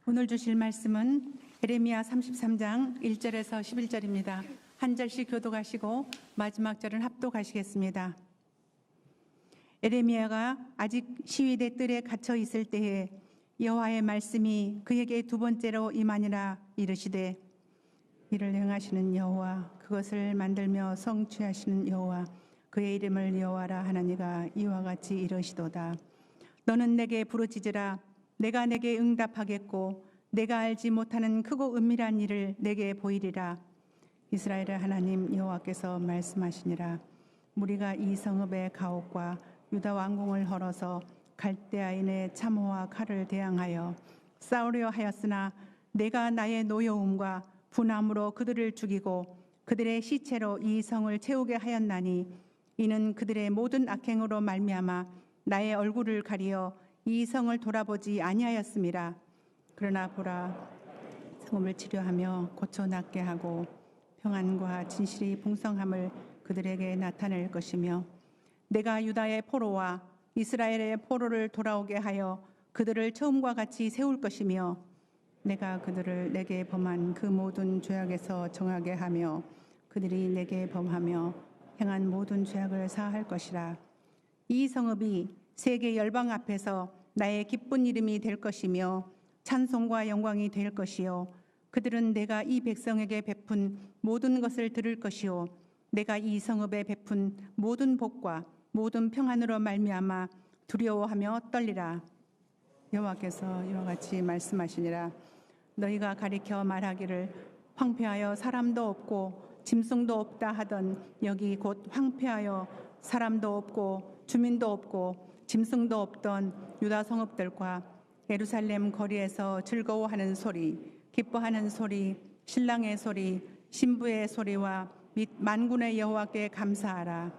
오늘 주실 말씀은 에레미야 33장 1절에서 11절입니다. 한 절씩 교독하시고 마지막 절은 합독하시겠습니다. 에레미야가 아직 시위대 뜰에 갇혀 있을 때에 여호와의 말씀이 그에게 두 번째로 임하니라. 이르시되 이를 행하시는 여호와, 그것을 만들며 성취하시는 여호와, 그의 이름을 여호와라 하나니가 이와 같이 이르시도다. 너는 내게 부르짖으라. 내가 내게 응답하겠고 내가 알지 못하는 크고 은밀한 일을 내게 보이리라. 이스라엘의 하나님 여호와께서 말씀하시니라. 무리가 이 성읍의 가옥과 유다 왕궁을 헐어서 갈대아인의 참호와 칼을 대항하여 싸우려 하였으나 내가 나의 노여움과 분함으로 그들을 죽이고 그들의 시체로 이 성을 채우게 하였나니 이는 그들의 모든 악행으로 말미암아 나의 얼굴을 가리어 이 성을 돌아보지 아니하였음이라. 그러나 보라, 성읍을 치료하며 고쳐 낫게 하고 평안과 진실이 풍성함을 그들에게 나타낼 것이며 내가 유다의 포로와 이스라엘의 포로를 돌아오게 하여 그들을 처음과 같이 세울 것이며 내가 그들을 내게 범한 그 모든 죄악에서 정하게 하며 그들이 내게 범하며 행한 모든 죄악을 사할 것이라. 이 성읍이 세계 열방 앞에서 나의 기쁜 이름이 될 것이며 찬송과 영광이 될 것이요 그들은 내가 이 백성에게 베푼 모든 것을 들을 것이요 내가 이 성읍에 베푼 모든 복과 모든 평안으로 말미암아 두려워하며 떨리라. 여호와께서 이와 같이 말씀하시니라. 너희가 가리켜 말하기를 황폐하여 사람도 없고 짐승도 없다 하던 여기 곧 황폐하여 사람도 없고 주민도 없고 짐승도 없던 유다 성읍들과 예루살렘 거리에서 즐거워하는 소리, 기뻐하는 소리, 신랑의 소리, 신부의 소리와 및 만군의 여호와께 감사하라.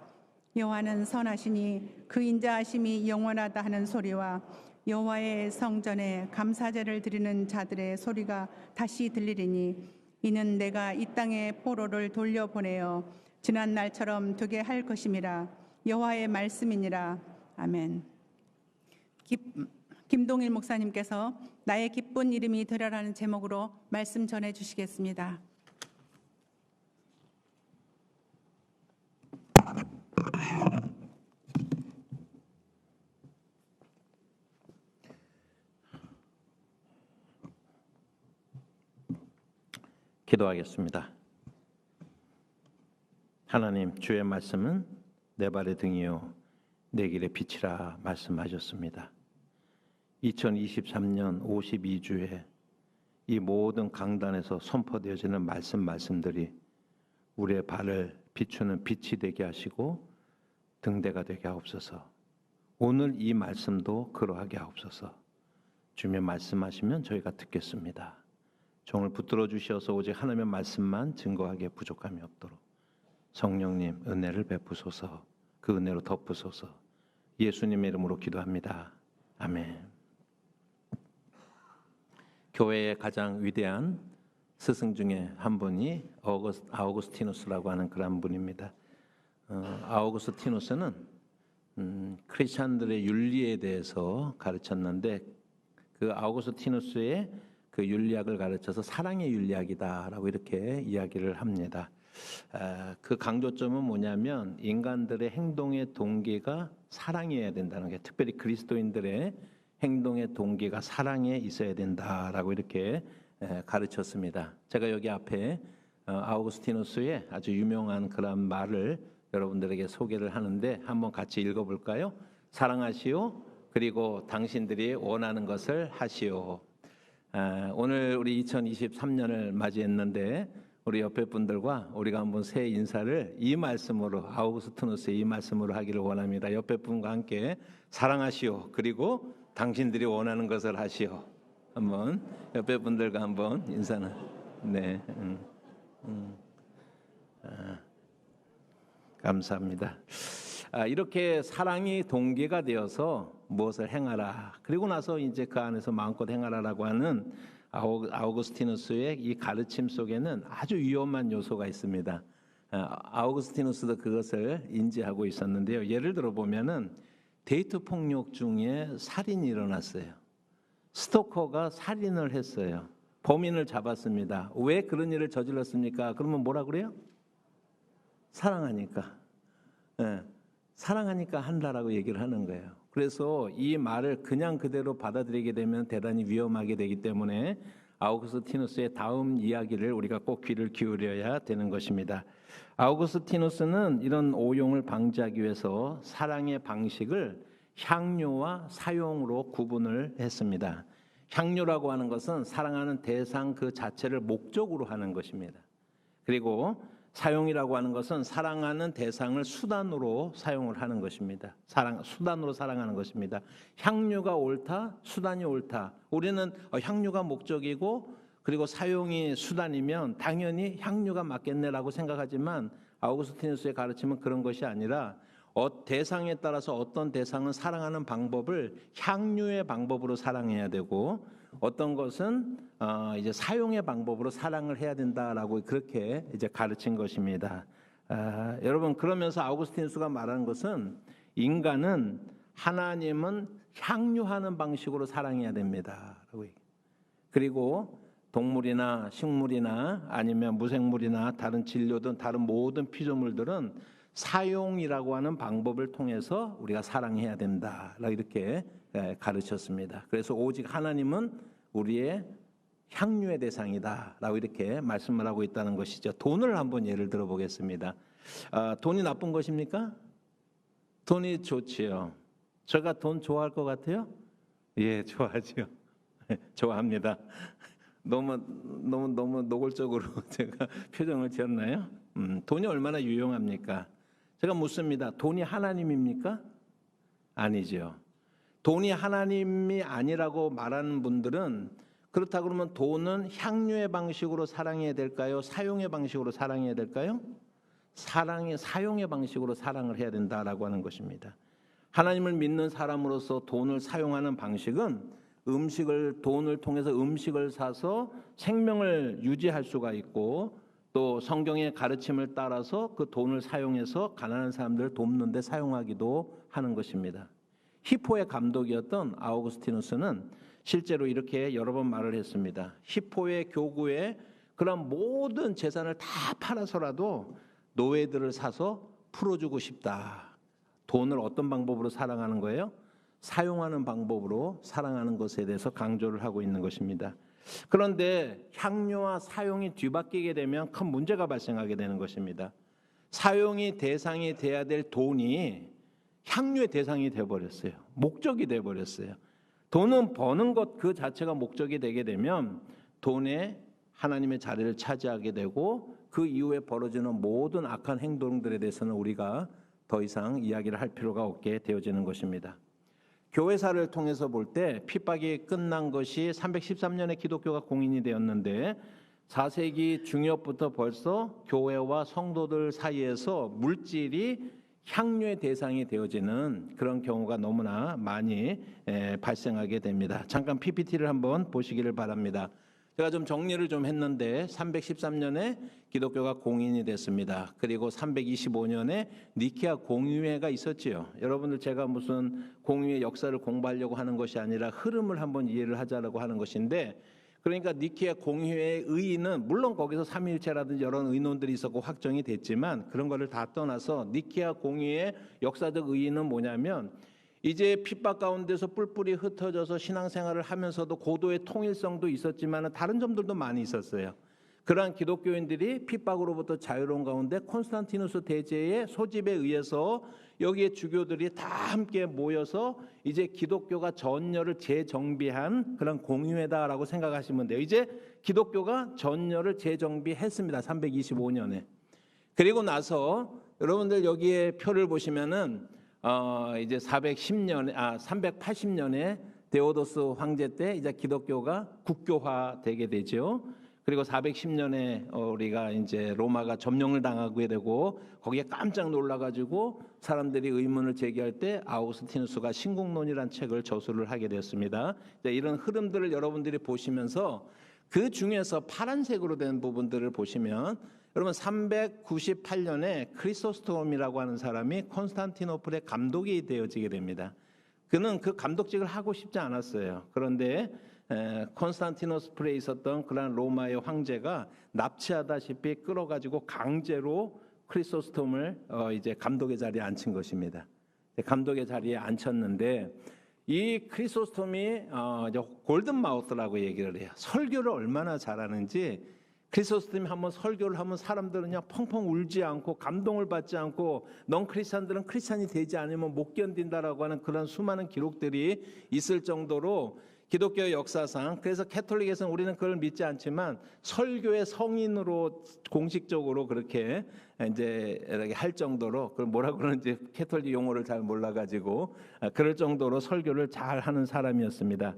여호와는 선하시니 그 인자하심이 영원하다 하는 소리와 여호와의 성전에 감사제를 드리는 자들의 소리가 다시 들리리니 이는 내가 이 땅에 포로를 돌려보내어 지난 날처럼 되게 할 것임이라. 여호와의 말씀이니라. 아멘. 김동일 목사님께서 나의 기쁜 이름이 되려라는 제목으로 말씀 전해 주시겠습니다. 기도하겠습니다. 하나님, 주의 말씀은 내 발의 등이요 내 길의 빛이라 말씀하셨습니다. 2023년 52주에 이 모든 강단에서 선포되어지는 말씀들이 우리의 발을 비추는 빛이 되게 하시고 등대가 되게 하옵소서. 오늘 이 말씀도 그러하게 하옵소서. 주님 말씀하시면 저희가 듣겠습니다. 종을 붙들어 주셔서 오직 하나님의 말씀만 증거하기에 부족함이 없도록 성령님 은혜를 베푸소서. 그 은혜로 덮으소서. 예수님의 이름으로 기도합니다. 아멘. 교회의 가장 위대한 스승 중에 한 분이 아우구스티누스라고 하는 그런 분입니다. 아우구스티누스는 크리스찬들의 윤리에 대해서 가르쳤는데 그 아우구스티누스의 그 윤리학을 가르쳐서 사랑의 윤리학이다라고 이렇게 이야기를 합니다. 그 강조점은 뭐냐면 인간들의 행동의 동기가 사랑이어야 된다는 게, 특별히 그리스도인들의 행동의 동기가 사랑에 있어야 된다라고 이렇게 가르쳤습니다. 제가 여기 앞에 아우구스티누스의 아주 유명한 그런 말을 여러분들에게 소개를 하는데 한번 같이 읽어볼까요? 사랑하시오. 그리고 당신들이 원하는 것을 하시오. 오늘 우리 2023년을 맞이했는데 우리 옆에 분들과 우리가 한번 새 인사를 이 말씀으로, 아우구스티누스의 이 말씀으로 하기를 원합니다. 옆에 분과 함께 사랑하시오. 그리고 당신들이 원하는 것을 하시오. 한번 옆에 분들과 한번 인사는. 네. 감사합니다. 이렇게 사랑이 동기가 되어서 무엇을 행하라. 그리고 나서 이제 그 안에서 마음껏 행하라라고 하는 아우구스티누스의 이 가르침 속에는 아주 위험한 요소가 있습니다. 아우구스티누스도 그것을 인지하고 있었는데요. 예를 들어 보면은 데이트 폭력 중에 살인이 일어났어요. 스토커가 살인을 했어요. 범인을 잡았습니다. 왜 그런 일을 저질렀습니까? 그러면 뭐라 그래요? 사랑하니까. 예, 사랑하니까 한다라고 얘기를 하는 거예요. 그래서 이 말을 그냥 그대로 받아들이게 되면 대단히 위험하게 되기 때문에 아우구스티누스의 다음 이야기를 우리가 꼭 귀를 기울여야 되는 것입니다. 아우구스티누스는 이런 오용을 방지하기 위해서 사랑의 방식을 향유와 사용으로 구분을 했습니다. 향유라고 하는 것은 사랑하는 대상 그 자체를 목적으로 하는 것입니다. 그리고 사용이라고 하는 것은 사랑하는 대상을 수단으로 사용을 하는 것입니다. 수단으로 사랑하는 것입니다. 향유가 옳다, 수단이 옳다. 우리는 향유가 목적이고 그리고 사용이 수단이면 당연히 향유가 맞겠네라고 생각하지만 아우구스티누스의 가르침은 그런 것이 아니라 대상에 따라서 어떤 대상은 사랑하는 방법을 향유의 방법으로 사랑해야 되고 어떤 것은 이제 사용의 방법으로 사랑을 해야 된다라고 그렇게 이제 가르친 것입니다. 여러분 그러면서 아우구스티누스가 말하는 것은 인간은 하나님은 향유하는 방식으로 사랑해야 됩니다라고 얘기해요. 그리고 동물이나 식물이나 아니면 무생물이나 다른 진료든 다른 모든 피조물들은 사용이라고 하는 방법을 통해서 우리가 사랑해야 된다 이렇게 가르쳤습니다. 그래서 오직 하나님은 우리의 향유의 대상이다라고 이렇게 말씀을 하고 있다는 것이죠. 돈을 한번 예를 들어 보겠습니다. 돈이 나쁜 것입니까? 돈이 좋지요. 제가 돈 좋아할 것 같아요? 예, 좋아하죠. 좋아합니다. 너무 노골적으로 제가 표정을 지었나요? 돈이 얼마나 유용합니까? 제가 묻습니다. 돈이 하나님입니까? 아니죠. 돈이 하나님이 아니라고 말하는 분들은 그렇다 그러면 돈은 향유의 방식으로 사랑해야 될까요? 사용의 방식으로 사랑해야 될까요? 사용의 방식으로 사랑을 해야 된다라고 하는 것입니다. 하나님을 믿는 사람으로서 돈을 사용하는 방식은 돈을 통해서 음식을 사서 생명을 유지할 수가 있고 또 성경의 가르침을 따라서 그 돈을 사용해서 가난한 사람들을 돕는 데 사용하기도 하는 것입니다. 히포의 감독이었던 아우구스티누스는 실제로 이렇게 여러 번 말을 했습니다. 히포의 교구에 그런 모든 재산을 다 팔아서라도 노예들을 사서 풀어주고 싶다. 돈을 어떤 방법으로 사랑하는 거예요? 사용하는 방법으로 사랑하는 것에 대해서 강조를 하고 있는 것입니다. 그런데 향유와 사용이 뒤바뀌게 되면 큰 문제가 발생하게 되는 것입니다. 사용이 대상이 돼야 될 돈이 향유의 대상이 되어버렸어요. 목적이 되어버렸어요. 돈은 버는 것 그 자체가 목적이 되게 되면 돈에 하나님의 자리를 차지하게 되고 그 이후에 벌어지는 모든 악한 행동들에 대해서는 우리가 더 이상 이야기를 할 필요가 없게 되어지는 것입니다. 교회사를 통해서 볼 때 핍박이 끝난 것이 313년에 기독교가 공인이 되었는데 4세기 중엽부터 벌써 교회와 성도들 사이에서 물질이 향유의 대상이 되어지는 그런 경우가 너무나 많이 발생하게 됩니다. 잠깐 PPT를 한번 보시기를 바랍니다. 제가 좀 정리를 좀 했는데 313년에 기독교가 공인이 됐습니다. 그리고 325년에 니케아 공의회가 있었지요. 여러분들 제가 무슨 공의회 역사를 공부하려고 하는 것이 아니라 흐름을 한번 이해를 하자라고 하는 것인데 그러니까 니케아 공의회의 의의는 물론 거기서 삼위일체라든지 여러 의논들이 있었고 확정이 됐지만 그런 거를 다 떠나서 니케아 공의회의 역사적 의의는 뭐냐면 이제 핍박 가운데서 뿔뿔이 흩어져서 신앙생활을 하면서도 고도의 통일성도 있었지만 다른 점들도 많이 있었어요. 그러한 기독교인들이 핍박으로부터 자유로운 가운데 콘스탄티누스 대제의 소집에 의해서 여기에 주교들이 다 함께 모여서 이제 기독교가 전열을 재정비한 그런 공의회다라고 생각하시면 돼요. 이제 기독교가 전열을 재정비했습니다. 325년에. 그리고 나서 여러분들 여기에 표를 보시면은 이제 380년에 데오도스 황제 때 이제 기독교가 국교화되게 되죠. 그리고 410년에 우리가 이제 로마가 점령을 당하게 되고 거기에 깜짝 놀라가지고 사람들이 의문을 제기할 때 아우구스티누스가 신국론이라는 책을 저술을 하게 되었습니다. 이런 흐름들을 여러분들이 보시면서 그 중에서 파란색으로 된 부분들을 보시면 여러분 398년에 크리소스톰이라고 하는 사람이 콘스탄티노플의 감독이 되어지게 됩니다. 그는 그 감독직을 하고 싶지 않았어요. 그런데 콘스탄티노스플에 있었던 그런 로마의 황제가 납치하다시피 끌어가지고 강제로 크리소스톰을 이제 감독의 자리에 앉힌 것입니다. 감독의 자리에 앉혔는데 이 크리소스톰이 이제 골든 마우스라고 얘기를 해요. 설교를 얼마나 잘하는지 크리소스톰이 한번 설교를 하면 사람들은 그냥 펑펑 울지 않고 감동을 받지 않고 넌 크리스찬들은 크리스찬이 되지 않으면 못 견딘다라고 하는 그런 수많은 기록들이 있을 정도로 기독교 역사상 그래서 캐톨릭에서는 우리는 그걸 믿지 않지만 설교의 성인으로 공식적으로 그렇게 이제 이렇게 할 정도로 그걸 뭐라 그러는지 캐톨릭 용어를 잘 몰라가지고 그럴 정도로 설교를 잘 하는 사람이었습니다.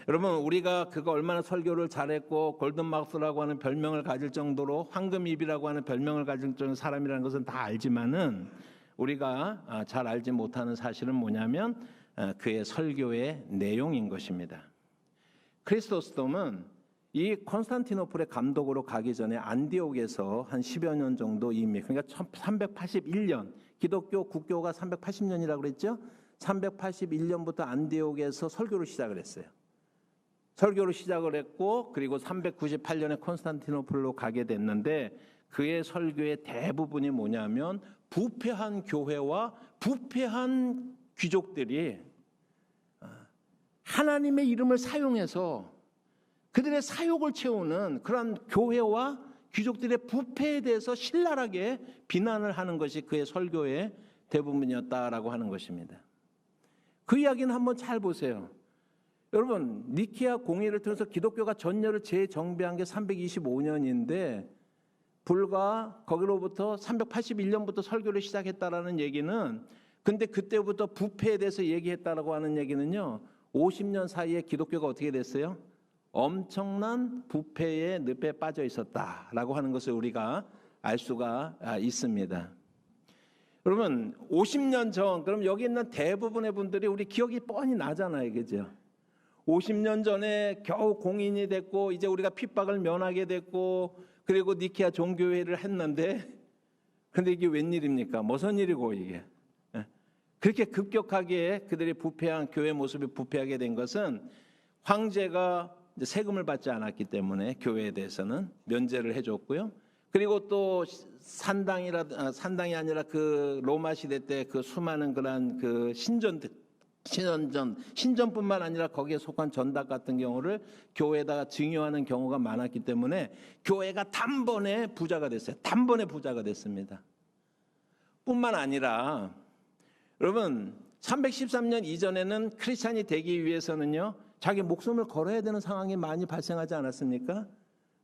여러분 우리가 그거 얼마나 설교를 잘했고 골든마우스라고 하는 별명을 가질 정도로 황금입이라고 하는 별명을 가질 정도의 사람이라는 것은 다 알지만은 우리가 잘 알지 못하는 사실은 뭐냐면 그의 설교의 내용인 것입니다. 크리소스톰은 이 콘스탄티노플의 감독으로 가기 전에 안디옥에서 한 10여 년 정도 이미 그러니까 381년 기독교 국교가 380년이라고 그랬죠. 381년부터 안디옥에서 설교를 시작을 했어요. 설교를 시작을 했고 그리고 398년에 콘스탄티노플로 가게 됐는데 그의 설교의 대부분이 뭐냐면 부패한 교회와 부패한 귀족들이 하나님의 이름을 사용해서 그들의 사욕을 채우는 그런 교회와 귀족들의 부패에 대해서 신랄하게 비난을 하는 것이 그의 설교의 대부분이었다라고 하는 것입니다. 그 이야기는 한번 잘 보세요. 여러분 니케아 공의를 통해서 기독교가 전열을 재정비한 게 325년인데 불과 거기로부터 381년부터 설교를 시작했다라는 얘기는 근데 그때부터 부패에 대해서 얘기했다라고 하는 얘기는요 50년 사이에 기독교가 어떻게 됐어요? 엄청난 부패의 늪에 빠져 있었다라고 하는 것을 우리가 알 수가 있습니다. 여러분 50년 전 그럼 여기 있는 대부분의 분들이 우리 기억이 뻔히 나잖아요, 그죠? 50년 전에 겨우 공인이 됐고 이제 우리가 핍박을 면하게 됐고 그리고 니케아 종교회의를 했는데 근데 이게 웬일입니까? 무슨 일이고 이게? 그렇게 급격하게 그들이 부패한 교회 모습이 부패하게 된 것은 황제가 이제 세금을 받지 않았기 때문에 교회에 대해서는 면제를 해줬고요. 그리고 또 산당이 아니라 그 로마 시대 때 그 수많은 그런 그 신전뿐만 아니라 거기에 속한 전당 같은 경우를 교회에다가 증여하는 경우가 많았기 때문에 교회가 단번에 부자가 됐어요. 단번에 부자가 됐습니다. 뿐만 아니라 여러분 313년 이전에는 크리스찬이 되기 위해서는요 자기 목숨을 걸어야 되는 상황이 많이 발생하지 않았습니까?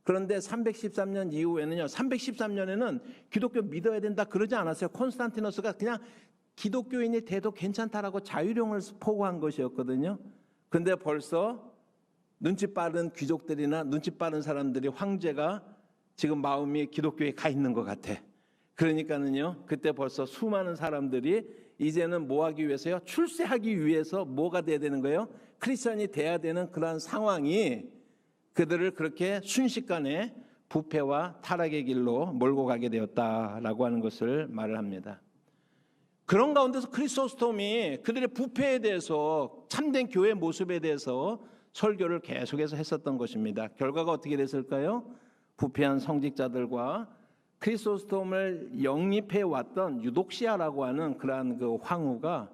그런데 313년 이후에는요 313년에는 기독교 믿어야 된다 그러지 않았어요. 콘스탄티노스가 그냥 기독교인이 돼도 괜찮다라고 자유령을 포고한 것이었거든요. 그런데 벌써 눈치 빠른 귀족들이나 눈치 빠른 사람들이 황제가 지금 마음이 기독교에 가 있는 것 같아. 그러니까는요 그때 벌써 수많은 사람들이 이제는 뭐 하기 위해서요? 출세하기 위해서 뭐가 돼야 되는 거예요? 크리스천이 돼야 되는 그런 상황이 그들을 그렇게 순식간에 부패와 타락의 길로 몰고 가게 되었다라고 하는 것을 말을 합니다. 그런 가운데서 크리소스톰이 그들의 부패에 대해서 참된 교회 모습에 대해서 설교를 계속해서 했었던 것입니다. 결과가 어떻게 됐을까요? 부패한 성직자들과 크리소스톰을 영입해 왔던 유독시아라고 하는 그러한 그 황후가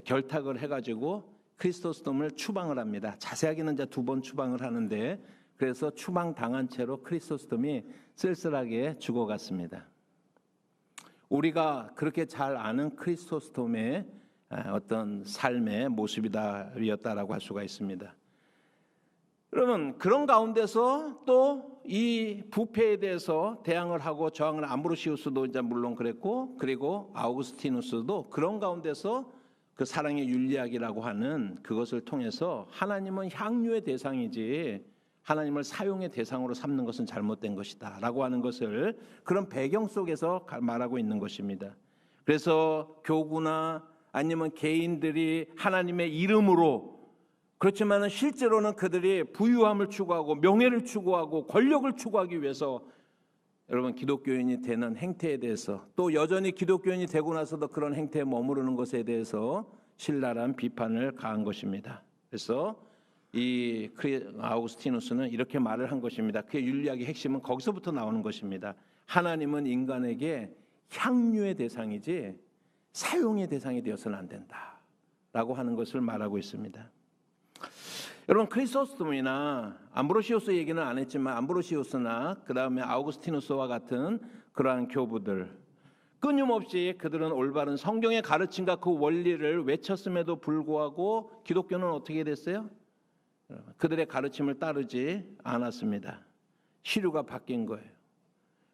결탁을 해가지고 크리소스톰을 추방을 합니다. 자세하게는 이제 2번 추방을 하는데 그래서 추방 당한 채로 크리소스톰이 쓸쓸하게 죽어갔습니다. 우리가 그렇게 잘 아는 크리소스톰의 어떤 삶의 모습이었다라고 할 수가 있습니다. 여러분 그런 가운데서 또 이 부패에 대해서 대항을 하고 저항을 암브로시우스도 이제 물론 그랬고 그리고 아우구스티누스도 그런 가운데서 그 사랑의 윤리학이라고 하는 그것을 통해서 하나님은 향유의 대상이지 하나님을 사용의 대상으로 삼는 것은 잘못된 것이다 라고 하는 것을 그런 배경 속에서 말하고 있는 것입니다. 그래서 교구나 아니면 개인들이 하나님의 이름으로 그렇지만 실제로는 그들이 부유함을 추구하고 명예를 추구하고 권력을 추구하기 위해서 여러분 기독교인이 되는 행태에 대해서 또 여전히 기독교인이 되고 나서도 그런 행태에 머무르는 것에 대해서 신랄한 비판을 가한 것입니다. 그래서 이 아우구스티누스는 이렇게 말을 한 것입니다. 그의 윤리학의 핵심은 거기서부터 나오는 것입니다. 하나님은 인간에게 향유의 대상이지 사용의 대상이 되어서는 안 된다라고 하는 것을 말하고 있습니다. 여러분, 크리소스톰이나 암브로시우스 얘기는 안 했지만 암브로시우스나 그 다음에 아우구스티누스와 같은 그러한 교부들, 끊임없이 그들은 올바른 성경의 가르침과 그 원리를 외쳤음에도 불구하고 기독교는 어떻게 됐어요? 그들의 가르침을 따르지 않았습니다. 시류가 바뀐 거예요.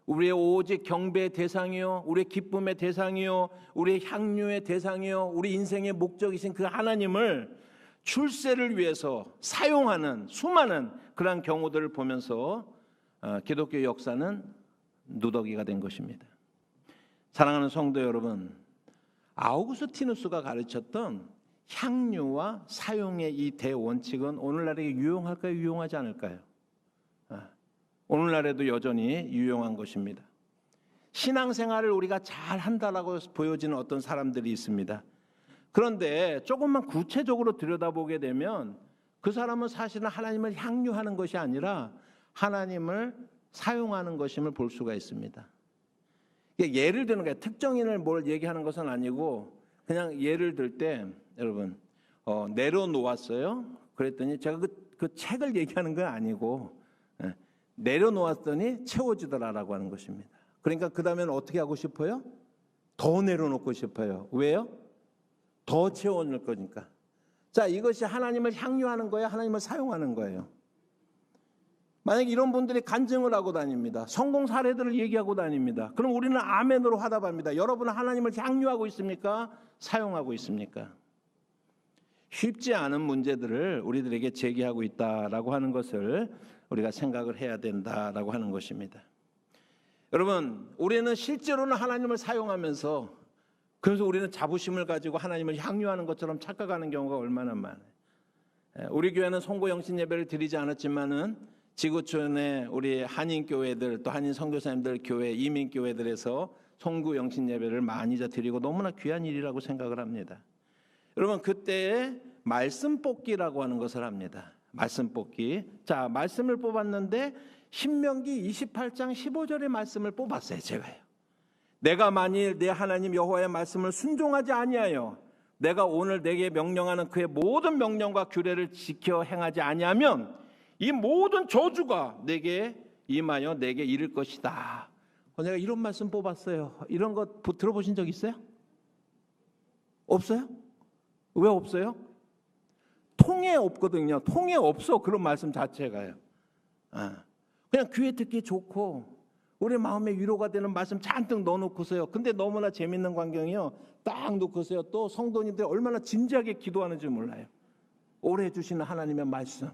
우리의 오직 경배의 대상이요, 우리의 기쁨의 대상이요, 우리의 향유의 대상이요, 우리 인생의 목적이신 그 하나님을 출세를 위해서 사용하는 수많은 그러한 경우들을 보면서 기독교 역사는 누더기가 된 것입니다. 사랑하는 성도 여러분, 아우구스티누스가 가르쳤던 향유와 사용의 이 대원칙은 오늘날에 유용할까요? 유용하지 않을까요? 오늘날에도 여전히 유용한 것입니다. 신앙생활을 우리가 잘 한다라고 보여지는 어떤 사람들이 있습니다. 그런데 조금만 구체적으로 들여다보게 되면 그 사람은 사실은 하나님을 향유하는 것이 아니라 하나님을 사용하는 것임을 볼 수가 있습니다. 예를 드는 거예요. 특정인을 뭘 얘기하는 것은 아니고 그냥 예를 들 때 여러분 내려놓았어요. 그랬더니 제가 그 책을 얘기하는 건 아니고 내려놓았더니 채워지더라라고 하는 것입니다. 그러니까 그 다음에는 어떻게 하고 싶어요? 더 내려놓고 싶어요. 왜요? 더 채워놓을 거니까. 자, 이것이 하나님을 향유하는 거예요? 하나님을 사용하는 거예요? 만약에 이런 분들이 간증을 하고 다닙니다. 성공 사례들을 얘기하고 다닙니다. 그럼 우리는 아멘으로 화답합니다. 여러분은 하나님을 향유하고 있습니까? 사용하고 있습니까? 쉽지 않은 문제들을 우리들에게 제기하고 있다라고 하는 것을 우리가 생각을 해야 된다라고 하는 것입니다. 여러분, 우리는 실제로는 하나님을 사용하면서 그래서 우리는 자부심을 가지고 하나님을 향유하는 것처럼 착각하는 경우가 얼마나 많아요. 우리 교회는 송구 영신 예배를 드리지 않았지만은 지구촌의 우리 한인교회들 또 한인 선교사님들 교회, 이민교회들에서 송구 영신 예배를 많이 드리고 너무나 귀한 일이라고 생각을 합니다. 여러분, 그때에 말씀 뽑기라고 하는 것을 합니다. 말씀 뽑기. 자, 말씀을 뽑았는데 신명기 28장 15절의 말씀을 뽑았어요. 제가요. 내가 만일 내 하나님 여호와의 말씀을 순종하지 아니하여 내가 오늘 내게 명령하는 그의 모든 명령과 규례를 지켜 행하지 아니하면 이 모든 저주가 내게 임하여 내게 이를 것이다. 내가 이런 말씀 뽑았어요. 이런 거 들어보신 적 있어요? 없어요? 왜 없어요? 통에 없거든요. 통에 없어. 그런 말씀 자체가요. 그냥 귀에 듣기 좋고 우리 마음에 위로가 되는 말씀 잔뜩 넣어놓고서요. 근데 너무나 재밌는 광경이요. 딱 놓고서요. 또 성도님들이 얼마나 진지하게 기도하는지 몰라요. 오래 주시는 하나님의 말씀.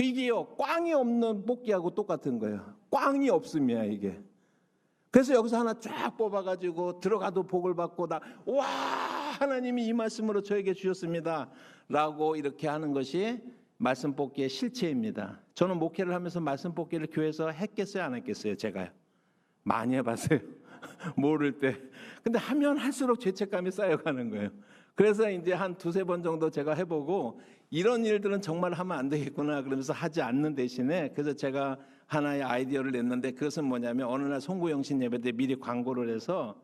이게요. 꽝이 없는 뽑기하고 똑같은 거예요. 꽝이 없음이야 이게. 그래서 여기서 하나 쫙 뽑아가지고 들어가도 복을 받고 와 하나님이 이 말씀으로 저에게 주셨습니다 라고 이렇게 하는 것이 말씀 뽑기의 실체입니다. 저는 목회를 하면서 말씀 뽑기를 교회에서 했겠어요 안 했겠어요? 제가요. 많이 해봤어요. 모를 때. 근데 하면 할수록 죄책감이 쌓여가는 거예요. 그래서 이제 한 두세 번 정도 제가 해보고 이런 일들은 정말 하면 안 되겠구나 그러면서 하지 않는 대신에 그래서 제가 하나의 아이디어를 냈는데 그것은 뭐냐면 어느 날 송구영신 예배 때 미리 광고를 해서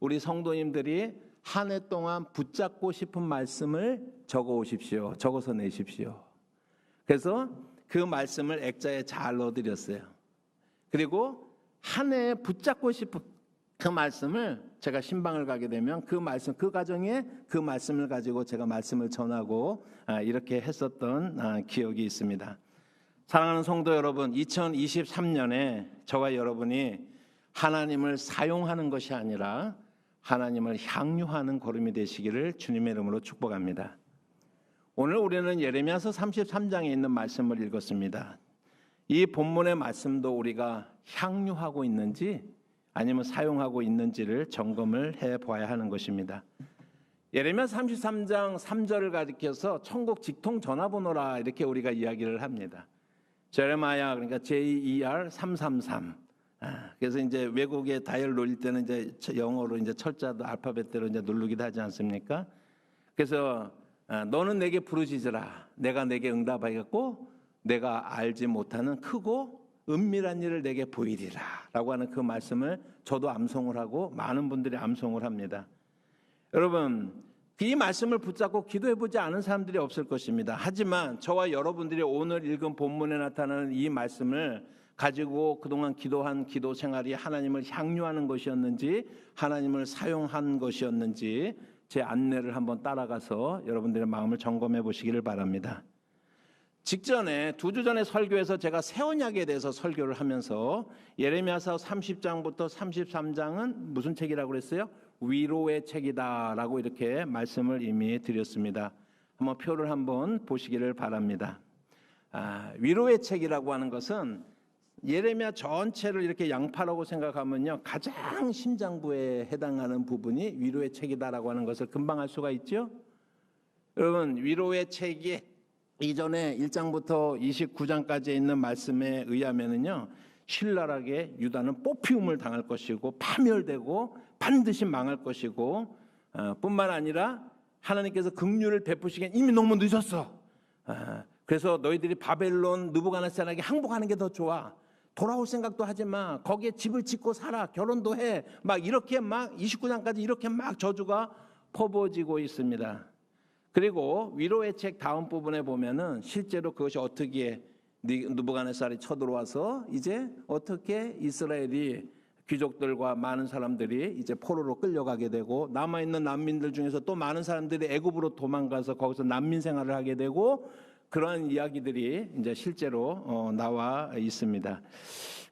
우리 성도님들이 한 해 동안 붙잡고 싶은 말씀을 적어 오십시오. 적어서 내십시오. 그래서 그 말씀을 액자에 잘 넣어드렸어요. 그리고 한 해에 붙잡고 싶은 그 말씀을 제가 신방을 가게 되면 그 말씀, 그 가정에 그 말씀을 가지고 제가 말씀을 전하고 이렇게 했었던 기억이 있습니다. 사랑하는 성도 여러분, 2023년에 저와 여러분이 하나님을 사용하는 것이 아니라 하나님을 향유하는 걸음이 되시기를 주님의 이름으로 축복합니다. 오늘 우리는 예레미야서 33장에 있는 말씀을 읽었습니다. 이 본문의 말씀도 우리가 향유하고 있는지 아니면 사용하고 있는지를 점검을 해봐야 하는 것입니다. 예레미야 33장 3절을 가리켜서 천국 직통 전화번호라 이렇게 우리가 이야기를 합니다. 제레마야 그러니까 JER 333. 그래서 이제 외국에 다이얼 놀릴 때는 이제 영어로 이제 철자도 알파벳대로 이제 누르기도 하지 않습니까? 그래서 너는 내게 부르짖으라. 내가 내게 응답하겠고 내가 알지 못하는 크고 은밀한 일을 내게 보이리라 라고 하는 그 말씀을 저도 암송을 하고 많은 분들이 암송을 합니다. 여러분, 이 말씀을 붙잡고 기도해보지 않은 사람들이 없을 것입니다. 하지만 저와 여러분들이 오늘 읽은 본문에 나타나는 이 말씀을 가지고 그동안 기도한 기도 생활이 하나님을 향유하는 것이었는지 하나님을 사용한 것이었는지 제 안내를 한번 따라가서 여러분들의 마음을 점검해 보시기를 바랍니다. 직전에 2주 전에 설교에서 제가 새 언약에 대해서 설교를 하면서 예레미야서 30장부터 33장은 무슨 책이라고 그랬어요? 위로의 책이다라고 이렇게 말씀을 이미 드렸습니다. 한번 표를 한번 보시기를 바랍니다. 위로의 책이라고 하는 것은 예레미야 전체를 이렇게 양파라고 생각하면요, 가장 심장부에 해당하는 부분이 위로의 책이다라고 하는 것을 금방 알 수가 있죠. 여러분, 위로의 책이 이전에 1장부터 29장까지 있는 말씀에 의하면은요, 신랄하게 유다는 뽑히움을 당할 것이고 파멸되고 반드시 망할 것이고 뿐만 아니라 하나님께서 긍휼을 베푸시기엔 이미 너무 늦었어. 그래서 너희들이 바벨론 느부갓네살에게 항복하는 게 더 좋아. 돌아올 생각도 하지 마. 거기에 집을 짓고 살아. 결혼도 해. 막 이렇게 막 29장까지 이렇게 막 저주가 퍼부어지고 있습니다. 그리고 위로의 책 다음 부분에 보면은 실제로 그것이 어떻게 느부갓네살이 쳐들어와서 이제 어떻게 이스라엘이 귀족들과 많은 사람들이 이제 포로로 끌려가게 되고 남아있는 난민들 중에서 또 많은 사람들이 애굽으로 도망가서 거기서 난민 생활을 하게 되고 그러한 이야기들이 이제 실제로 나와 있습니다.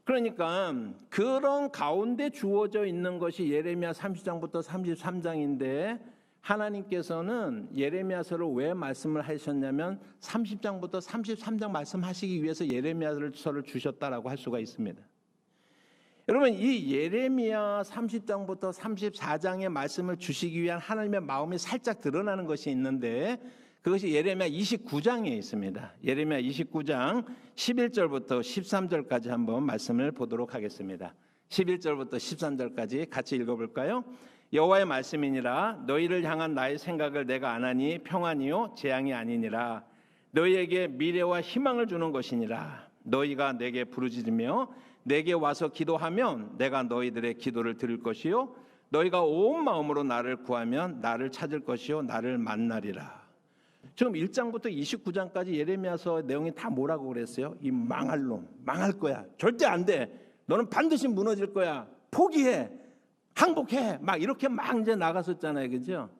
그러니까 그런 가운데 주어져 있는 것이 예레미야 30장부터 33장인데 하나님께서는 예레미야서를 왜 말씀을 하셨냐면 30장부터 33장 말씀하시기 위해서 예레미야서를 주셨다라고 할 수가 있습니다. 여러분, 이 예레미야 30장부터 34장의 말씀을 주시기 위한 하나님의 마음이 살짝 드러나는 것이 있는데 그것이 예레미야 29장에 있습니다. 예레미야 29장 11절부터 13절까지 한번 말씀을 보도록 하겠습니다. 11절부터 13절까지 같이 읽어볼까요? 여호와의 말씀이니라. 너희를 향한 나의 생각을 내가 아나니 평안이요 재앙이 아니니라. 너희에게 미래와 희망을 주는 것이니라. 너희가 내게 부르짖으며 내게 와서 기도하면 내가 너희들의 기도를 들을 것이요 너희가 온 마음으로 나를 구하면 나를 찾을 것이요 나를 만나리라. 지금 1장부터 29장까지 예레미야서 내용이 다 뭐라고 그랬어요? 이 망할 놈, 망할 거야. 절대 안 돼. 너는 반드시 무너질 거야. 포기해. 항복해. 막 이렇게 막 이제 나갔었잖아요. 그죠?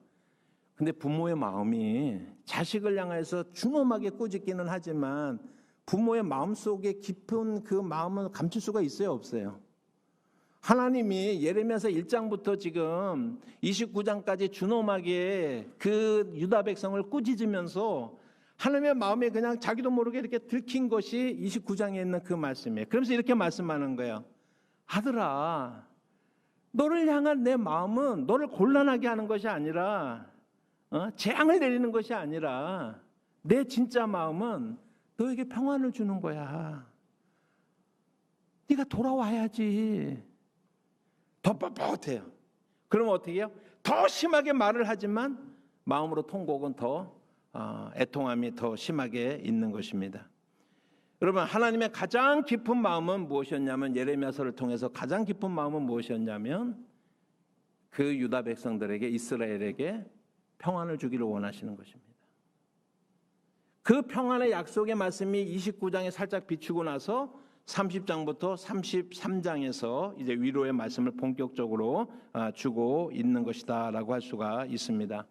근데 부모의 마음이 자식을 향해서 준엄하게 꾸짖기는 하지만 부모의 마음속에 깊은 그 마음을 감출 수가 있어요, 없어요? 하나님이 예레미야서 1장부터 지금 29장까지 준엄하게 그 유다 백성을 꾸짖으면서 하나님의 마음에 그냥 자기도 모르게 이렇게 들킨 것이 29장에 있는 그 말씀이에요. 그러면서 이렇게 말씀하는 거예요. 아들아, 너를 향한 내 마음은 너를 곤란하게 하는 것이 아니라 재앙을 내리는 것이 아니라 내 진짜 마음은 너에게 평안을 주는 거야. 네가 돌아와야지. 더 뻣뻣해요. 그러면 어떻게 해요? 더 심하게 말을 하지만 마음으로 통곡은 더 애통함이 더 심하게 있는 것입니다. 여러분, 하나님의 가장 깊은 마음은 무엇이었냐면 예레미야서를 통해서 가장 깊은 마음은 무엇이었냐면 그 유다 백성들에게 이스라엘에게 평안을 주기를 원하시는 것입니다. 그 평안의 약속의 말씀이 29장에 살짝 비추고 나서 30장부터 33장에서 이제 위로의 말씀을 본격적으로 주고 있는 것이다라고 할 수가 있습니다.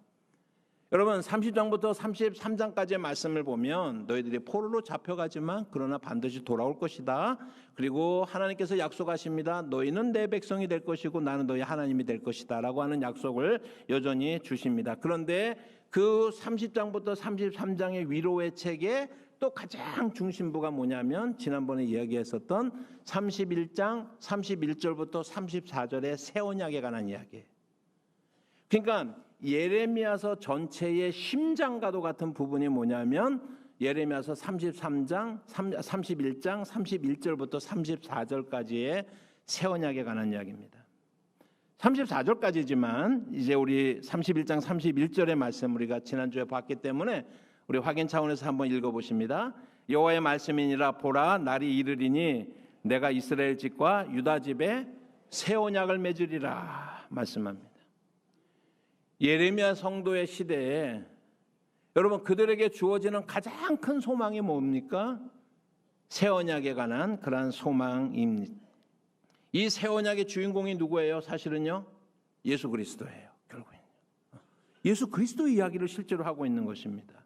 여러분, 30장부터 33장까지의 말씀을 보면 너희들이 포로로 잡혀가지만 그러나 반드시 돌아올 것이다. 그리고 하나님께서 약속하십니다. 너희는 내 백성이 될 것이고 나는 너희 하나님이 될 것이다 라고 하는 약속을 여전히 주십니다. 그런데 그 30장부터 33장의 위로의 책에 또 가장 중심부가 뭐냐면 지난번에 이야기했었던 31장 31절부터 34절의 새 언약에 관한 이야기예요. 그러니까 예레미야서 전체의 심장과도 같은 부분이 뭐냐면 예레미야서 33장, 31장, 31절부터 34절까지의 새 언약에 관한 이야기입니다. 34절까지지만 이제 우리 31장 31절의 말씀 우리가 지난주에 봤기 때문에 우리 확인 차원에서 한번 읽어보십니다. 여호와의 말씀이니라 보라 날이 이르리니 내가 이스라엘 집과 유다 집에 새 언약을 맺으리라 말씀합니다. 예레미야 성도의 시대에 여러분 그들에게 주어지는 가장 큰 소망이 뭡니까? 새 언약에 관한 그러한 소망입니다. 이 새 언약의 주인공이 누구예요? 사실은요 예수 그리스도예요. 결국엔 예수 그리스도 이야기를 실제로 하고 있는 것입니다.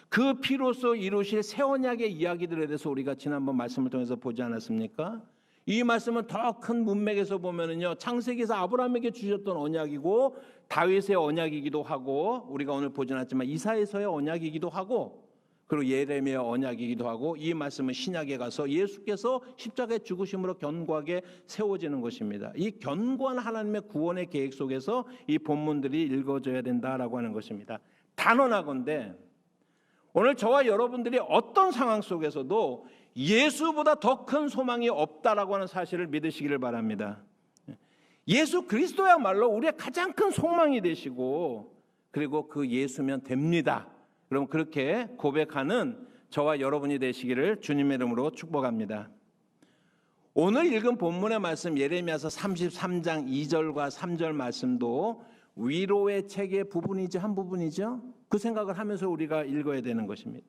그 피로써 이루실 새 언약의 이야기들에 대해서 우리가 지난번 말씀을 통해서 보지 않았습니까? 이 말씀은 더 큰 문맥에서 보면은요 창세기에서 아브라함에게 주셨던 언약이고 다윗의 언약이기도 하고 우리가 오늘 보지 않았지만 이사야서의 언약이기도 하고 그리고 예레미야 언약이기도 하고 이 말씀은 신약에 가서 예수께서 십자가의 죽으심으로 견고하게 세워지는 것입니다. 이 견고한 하나님의 구원의 계획 속에서 이 본문들이 읽어져야 된다라고 하는 것입니다. 단언하건대 오늘 저와 여러분들이 어떤 상황 속에서도 예수보다 더 큰 소망이 없다라고 하는 사실을 믿으시기를 바랍니다. 예수 그리스도야말로 우리의 가장 큰 소망이 되시고 그리고 그 예수면 됩니다. 그럼 그렇게 고백하는 저와 여러분이 되시기를 주님의 이름으로 축복합니다. 오늘 읽은 본문의 말씀 예레미야서 33장 2절과 3절 말씀도 위로의 책의 부분이죠. 한 부분이죠. 그 생각을 하면서 우리가 읽어야 되는 것입니다.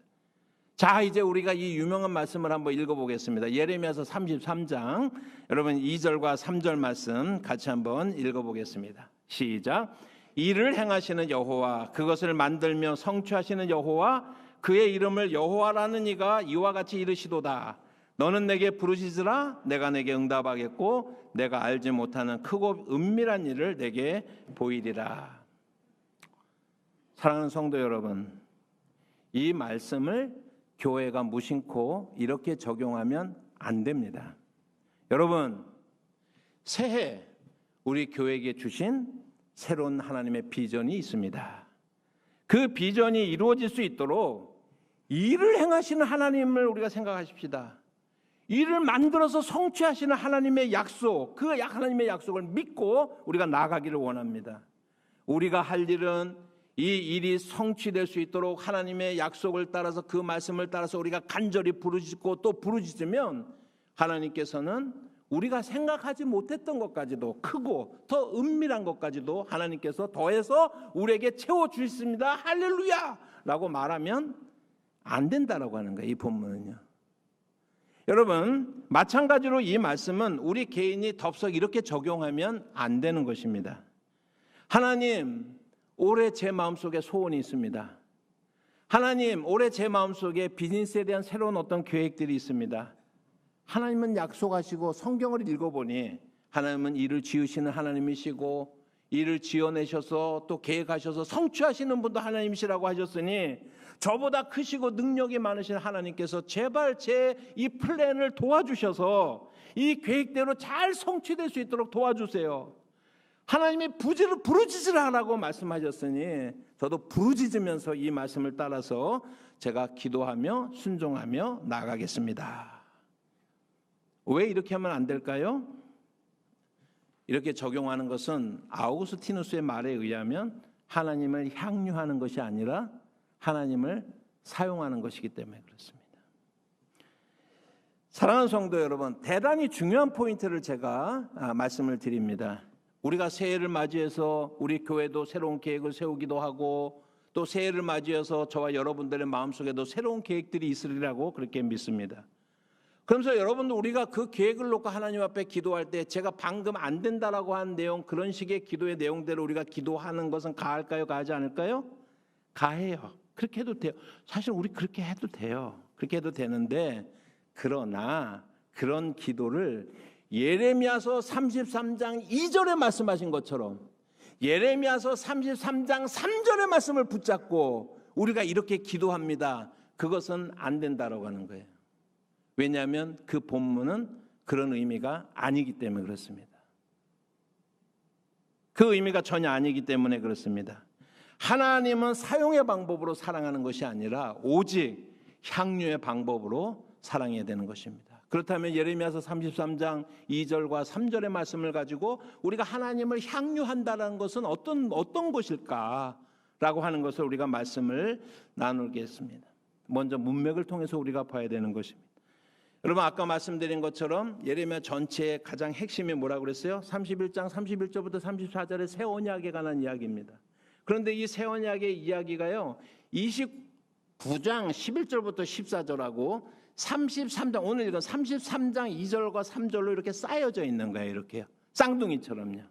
자, 이제 우리가 이 유명한 말씀을 한번 읽어보겠습니다. 예레미야서 33장 여러분 2절과 3절 말씀 같이 한번 읽어보겠습니다. 시작. 이를 행하시는 여호와 그것을 만들며 성취하시는 여호와 그의 이름을 여호와라는 이가 이와 같이 이르시도다. 너는 내게 부르짖으라 내가 내게 응답하겠고 내가 알지 못하는 크고 은밀한 일을 내게 보이리라. 사랑하는 성도 여러분, 이 말씀을 교회가 무심코 이렇게 적용하면 안 됩니다. 여러분, 새해 우리 교회에게 주신 새로운 하나님의 비전이 있습니다. 그 비전이 이루어질 수 있도록 일을 행하시는 하나님을 우리가 생각하십시다. 일을 만들어서 성취하시는 하나님의 약속, 그 하나님의 약속을 믿고 우리가 나아가기를 원합니다. 우리가 할 일은 이 일이 성취될 수 있도록 하나님의 약속을 따라서 그 말씀을 따라서 우리가 간절히 부르짖고 또 부르짖으면 하나님께서는 우리가 생각하지 못했던 것까지도 크고 더 은밀한 것까지도 하나님께서 더해서 우리에게 채워주셨습니다. 할렐루야! 라고 말하면 안 된다라고 하는 거예요. 이 본문은요. 여러분, 마찬가지로 이 말씀은 우리 개인이 덥석 이렇게 적용하면 안 되는 것입니다. 하나님, 올해 제 마음속에 소원이 있습니다. 하나님, 올해 제 마음속에 비즈니스에 대한 새로운 어떤 계획들이 있습니다. 하나님은 약속하시고 성경을 읽어보니 하나님은 일을 지으시는 하나님이시고 일을 지어내셔서 또 계획하셔서 성취하시는 분도 하나님이시라고 하셨으니 저보다 크시고 능력이 많으신 하나님께서 제발 제 이 플랜을 도와주셔서 이 계획대로 잘 성취될 수 있도록 도와주세요. 하나님이 부르짖으라 하라고 말씀하셨으니 저도 부르짖으면서 이 말씀을 따라서 제가 기도하며 순종하며 나아가겠습니다. 왜 이렇게 하면 안 될까요? 이렇게 적용하는 것은 아우구스티누스의 말에 의하면 하나님을 향유하는 것이 아니라 하나님을 사용하는 것이기 때문에 그렇습니다. 사랑하는 성도 여러분, 대단히 중요한 포인트를 제가 말씀을 드립니다. 우리가 새해를 맞이해서 우리 교회도 새로운 계획을 세우기도 하고 또 새해를 맞이해서 저와 여러분들의 마음속에도 새로운 계획들이 있으리라고 그렇게 믿습니다. 그러면서 여러분들 우리가 그 계획을 놓고 하나님 앞에 기도할 때 제가 방금 안 된다라고 한 내용 그런 식의 기도의 내용대로 우리가 기도하는 것은 가할까요? 가하지 않을까요? 가해요. 그렇게 해도 돼요. 사실 우리 그렇게 해도 돼요. 그렇게 해도 되는데 그러나 그런 기도를 예레미야서 33장 2절에 말씀하신 것처럼 예레미야서 33장 3절의 말씀을 붙잡고 우리가 이렇게 기도합니다. 그것은 안 된다라고 하는 거예요. 왜냐하면 그 본문은 그런 의미가 아니기 때문에 그렇습니다. 그 의미가 전혀 아니기 때문에 그렇습니다. 하나님은 사용의 방법으로 사랑하는 것이 아니라 오직 향유의 방법으로 사랑해야 되는 것입니다. 그렇다면 예레미야서 33장 2절과 3절의 말씀을 가지고 우리가 하나님을 향유한다는 것은 어떤 것일까라고 하는 것을 우리가 말씀을 나누겠습니다. 먼저 문맥을 통해서 우리가 봐야 되는 것입니다. 여러분, 아까 말씀드린 것처럼 예레미야 전체의 가장 핵심이 뭐라고 그랬어요? 31장 31절부터 34절의 새 언약에 관한 이야기입니다. 그런데 이 새 언약의 이야기가요, 29장 11절부터 14절하고 33장, 오늘 이건 33장 2절과 3절로 이렇게 쌓여져 있는 거예요. 이렇게요, 쌍둥이처럼요.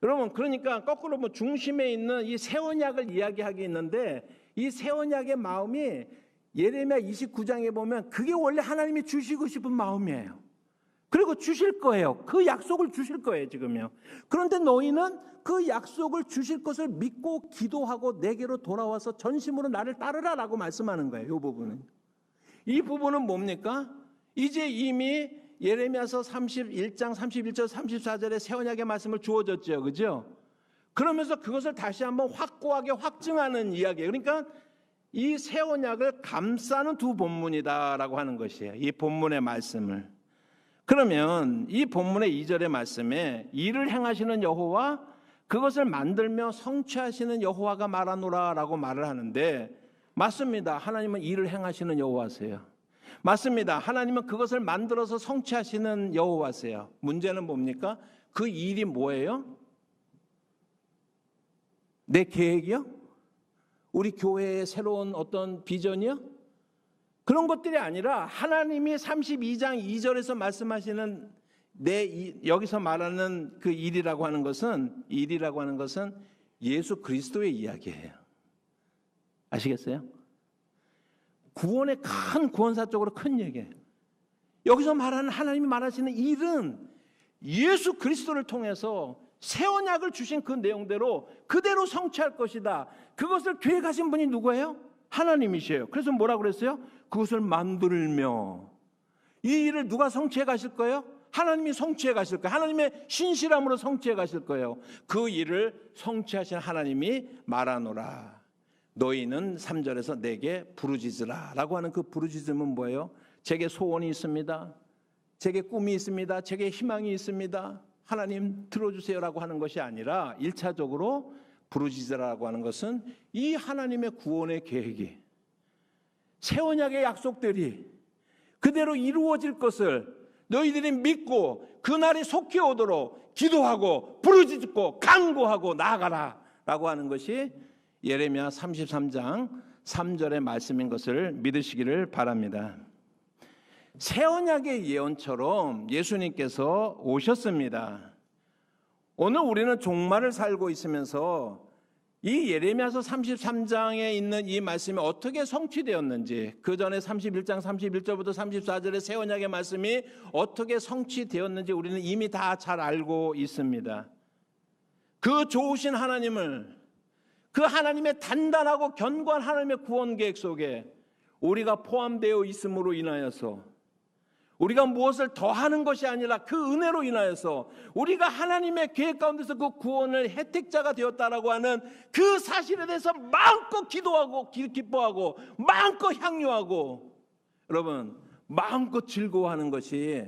여러분, 그러니까 거꾸로 뭐 중심에 있는 이 새 언약을 이야기하기 있는데, 이 새 언약의 마음이 예레미야 29장에 보면 그게 원래 하나님이 주시고 싶은 마음이에요. 그리고 주실 거예요. 그 약속을 주실 거예요, 지금요. 그런데 너희는 그 약속을 주실 것을 믿고 기도하고 내게로 돌아와서 전심으로 나를 따르라라고 말씀하는 거예요. 이 부분은. 이 부분은 뭡니까? 이제 이미 예레미야서 31장 31절 34절에 새 언약의 말씀을 주어졌죠. 그죠? 그러면서 그것을 다시 한번 확고하게 확증하는 이야기예요. 그러니까 이 새 언약을 감싸는 두 본문이다라고 하는 것이에요. 이 본문의 말씀을. 그러면 이 본문의 2절의 말씀에 일을 행하시는 여호와, 그것을 만들며 성취하시는 여호와가 말하노라라고 말을 하는데, 맞습니다. 하나님은 일을 행하시는 여호와세요. 맞습니다. 하나님은 그것을 만들어서 성취하시는 여호와세요. 문제는 뭡니까? 그 일이 뭐예요? 내 계획이요? 우리 교회의 새로운 어떤 비전이요? 그런 것들이 아니라 하나님이 32장 2절에서 말씀하시는 여기서 말하는 그 일이라고 하는 것은 예수 그리스도의 이야기예요. 아시겠어요? 구원의 큰 구원사적으로 큰 얘기예요. 여기서 말하는 하나님이 말하시는 일은 예수 그리스도를 통해서 새 언약을 주신 그 내용대로 그대로 성취할 것이다. 그것을 계획하신 분이 누구예요? 하나님이시에요. 그래서 뭐라고 그랬어요? 그것을 만들며. 이 일을 누가 성취해 가실 거예요? 하나님이 성취해 가실 거예요. 하나님의 신실함으로 성취해 가실 거예요. 그 일을 성취하신 하나님이 말하노라. 너희는 3절에서 내게 부르짖으라 라고 하는 그 부르짖음은 뭐예요? 제게 소원이 있습니다. 제게 꿈이 있습니다. 제게 희망이 있습니다. 하나님 들어주세요라고 하는 것이 아니라 1차적으로 부르짖으라고 하는 것은 이 하나님의 구원의 계획이, 새 언약의 약속들이 그대로 이루어질 것을 너희들이 믿고 그날이 속히 오도록 기도하고 부르짖고 간구하고 나아가라 라고 하는 것이 예레미야 33장 3절의 말씀인 것을 믿으시기를 바랍니다. 새 언약의 예언처럼 예수님께서 오셨습니다. 오늘 우리는 종말을 살고 있으면서 이 예레미야서 33장에 있는 이 말씀이 어떻게 성취되었는지, 그 전에 31장 31절부터 34절의 새 언약의 말씀이 어떻게 성취되었는지 우리는 이미 다 잘 알고 있습니다. 그 좋으신 하나님을, 그 하나님의 단단하고 견고한 하나님의 구원 계획 속에 우리가 포함되어 있음으로 인하여서 우리가 무엇을 더하는 것이 아니라 그 은혜로 인하여서 우리가 하나님의 계획 가운데서 그 구원을 혜택자가 되었다라고 하는 그 사실에 대해서 마음껏 기도하고 기뻐하고 마음껏 향유하고 여러분 마음껏 즐거워하는 것이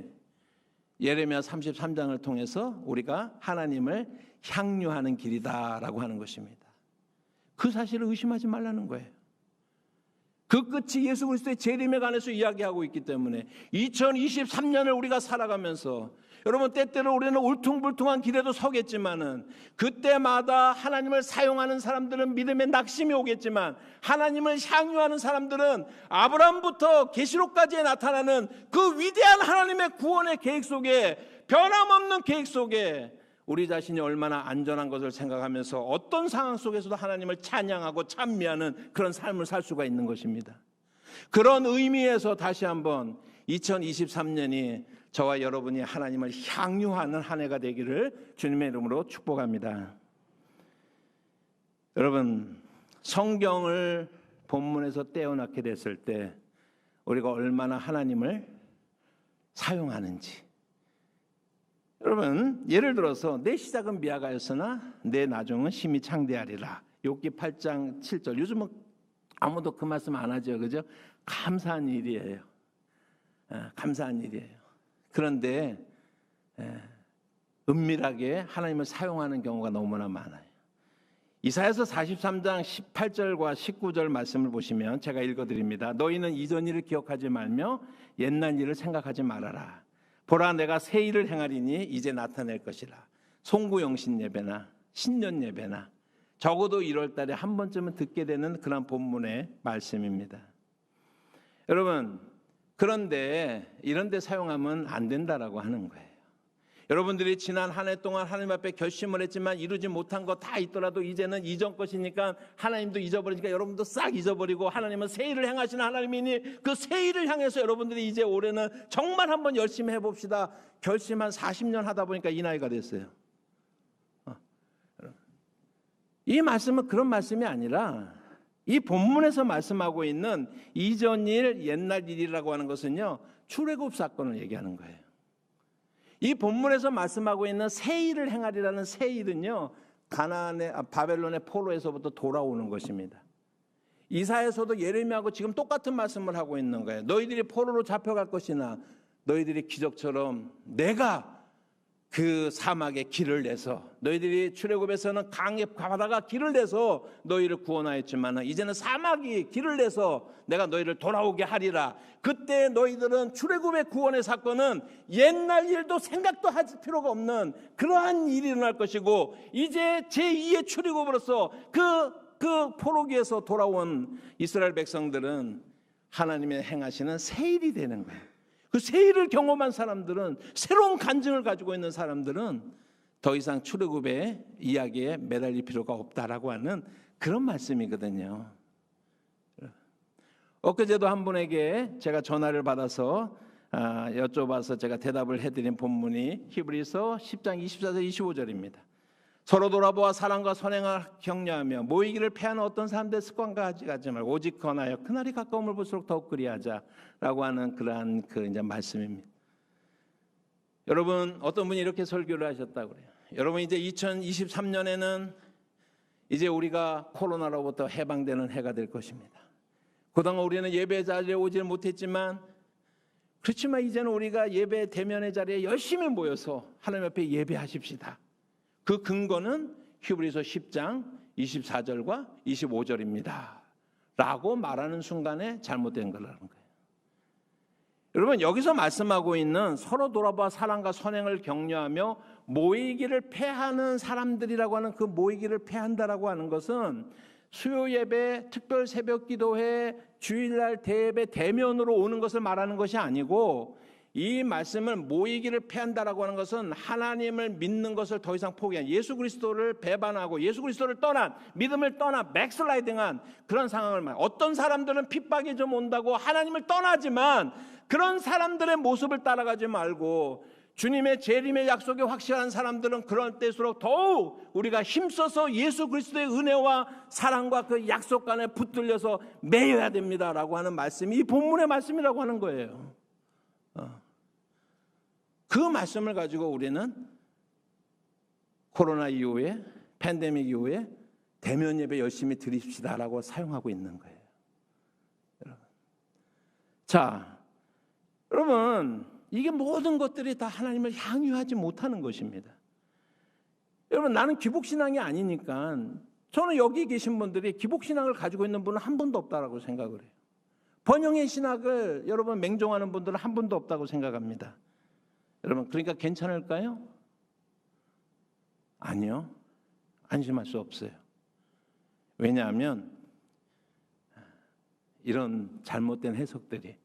예레미야 33장을 통해서 우리가 하나님을 향유하는 길이다라고 하는 것입니다. 그 사실을 의심하지 말라는 거예요. 그 끝이 예수 그리스도의 재림에 관해서 이야기하고 있기 때문에 2023년을 우리가 살아가면서 여러분 때때로 우리는 울퉁불퉁한 길에도 서겠지만은 그때마다 하나님을 사용하는 사람들은 믿음의 낙심이 오겠지만 하나님을 향유하는 사람들은 아브라함부터 계시록까지 나타나는 그 위대한 하나님의 구원의 계획 속에 변함없는 계획 속에 우리 자신이 얼마나 안전한 것을 생각하면서 어떤 상황 속에서도 하나님을 찬양하고 찬미하는 그런 삶을 살 수가 있는 것입니다. 그런 의미에서 다시 한번 2023년이 저와 여러분이 하나님을 향유하는 한 해가 되기를 주님의 이름으로 축복합니다. 여러분, 성경을 본문에서 떼어놓게 됐을 때 우리가 얼마나 하나님을 사용하는지, 여러분 예를 들어서 내 시작은 미약하였으나 내 나중은 심히 창대하리라. 욥기 8장 7절. 요즘은 아무도 그 말씀 안 하죠, 그죠? 감사한 일이에요. 감사한 일이에요. 그런데 은밀하게 하나님을 사용하는 경우가 너무나 많아요. 이사야서 43장 18절과 19절 말씀을 보시면 제가 읽어드립니다. 너희는 이전 일을 기억하지 말며 옛날 일을 생각하지 말아라. 보라, 내가 새 일을 행하리니 이제 나타낼 것이라. 송구영신 예배나 신년 예배나 적어도 1월 달에 한 번쯤은 듣게 되는 그런 본문의 말씀입니다. 여러분, 그런데 이런 데 사용하면 안 된다라고 하는 거예요. 여러분들이 지난 한 해 동안 하나님 앞에 결심을 했지만 이루지 못한 거 다 있더라도 이제는 이전 것이니까 하나님도 잊어버리니까 여러분도 싹 잊어버리고 하나님은 새 일을 행하시는 하나님이니 그 새 일을 향해서 여러분들이 이제 올해는 정말 한번 열심히 해봅시다. 결심 한 40년 하다 보니까 이 나이가 됐어요. 이 말씀은 그런 말씀이 아니라 이 본문에서 말씀하고 있는 이전 일, 옛날 일이라고 하는 것은요, 출애굽 사건을 얘기하는 거예요. 이 본문에서 말씀하고 있는 새 일을 행하리라는 새 일은요, 바벨론의 포로에서부터 돌아오는 것입니다. 이사야서도 예레미야하고 지금 똑같은 말씀을 하고 있는 거예요. 너희들이 포로로 잡혀갈 것이나 너희들이 기적처럼 내가 그 사막에 길을 내서 너희들이 출애굽에서는 강에 바다가 길을 내서 너희를 구원하였지만 이제는 사막이 길을 내서 내가 너희를 돌아오게 하리라. 그때 너희들은 출애굽의 구원의 사건은 옛날 일도 생각도 할 필요가 없는 그러한 일이 일어날 것이고 이제 제2의 출애굽으로서 그 포로기에서 돌아온 이스라엘 백성들은 하나님의 행하시는 새 일이 되는 거예요. 그 새 일을 경험한 사람들은, 새로운 간증을 가지고 있는 사람들은 더 이상 출애굽의 이야기에 매달릴 필요가 없다라고 하는 그런 말씀이거든요. 엊그제도 한 분에게 제가 전화를 받아서 여쭤봐서 제가 대답을 해드린 본문이 히브리서 10장 24절 25절입니다. 서로 돌아보아 사랑과 선행을 격려하며 모이기를 패하는 어떤 사람들의 습관과 가지 말고 오직 권하여 그날이 가까움을 볼수록 더욱 그리하자라고 하는 그러한 이제 말씀입니다. 여러분, 어떤 분이 이렇게 설교를 하셨다고 그래요. 여러분, 이제 2023년에는 이제 우리가 코로나로부터 해방되는 해가 될 것입니다. 그동안 우리는 예배 자리에 오지 못했지만 그렇지만 이제는 우리가 예배 대면의 자리에 열심히 모여서 하나님 앞에 예배하십시다. 그 근거는 히브리서 10장 24절과 25절입니다. 라고 말하는 순간에 잘못된 거라는 거예요. 여러분, 여기서 말씀하고 있는 서로 돌아봐 사랑과 선행을 격려하며 모이기를 패하는 사람들이라고 하는 그 모이기를 패한다라고 하는 것은 수요 예배, 특별 새벽 기도회, 주일날 대예배 대면으로 오는 것을 말하는 것이 아니고 이 말씀을 모이기를 패한다라고 하는 것은 하나님을 믿는 것을 더 이상 포기한 예수 그리스도를 배반하고 예수 그리스도를 떠난 믿음을 떠난 백슬라이딩한 그런 상황을 말해요. 어떤 사람들은 핍박이 좀 온다고 하나님을 떠나지만 그런 사람들의 모습을 따라가지 말고 주님의 재림의 약속이 확실한 사람들은 그럴 때일수록 더욱 우리가 힘써서 예수 그리스도의 은혜와 사랑과 그 약속관에 붙들려서 매여야 됩니다라고 하는 말씀이 이 본문의 말씀이라고 하는 거예요. 그 말씀을 가지고 우리는 코로나 이후에 팬데믹 이후에 대면 예배 열심히 드립시다라고 사용하고 있는 거예요. 자, 여러분, 이게 모든 것들이 다 하나님을 향유하지 못하는 것입니다. 여러분, 나는 기복신앙이 아니니까 저는 여기 계신 분들이 기복신앙을 가지고 있는 분은 한 분도 없다라고 생각을 해요. 번영의 신학을 여러분 맹종하는 분들은 한 분도 없다고 생각합니다. 여러분, 그러니까 괜찮을까요? 아니요. 안심할 수 없어요. 왜냐하면 이런 잘못된 해석들이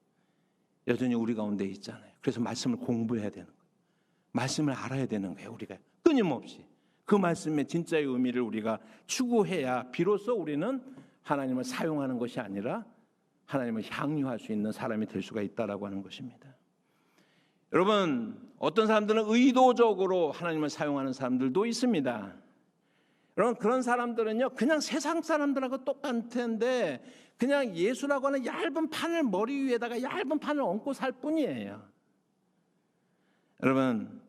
여전히 우리 가운데 있잖아요. 그래서 말씀을 공부해야 되는 거예요. 말씀을 알아야 되는 거예요. 우리가 끊임없이 그 말씀의 진짜의 의미를 우리가 추구해야 비로소 우리는 하나님을 사용하는 것이 아니라 하나님을 향유할 수 있는 사람이 될 수가 있다라고 하는 것입니다. 여러분, 어떤 사람들은 의도적으로 하나님을 사용하는 사람들도 있습니다. 여러분, 그런 사람들은요 그냥 세상 사람들하고 똑같은데 그냥 예수라고 하는 얇은 판을 머리 위에다가 얇은 판을 얹고 살 뿐이에요. 여러분,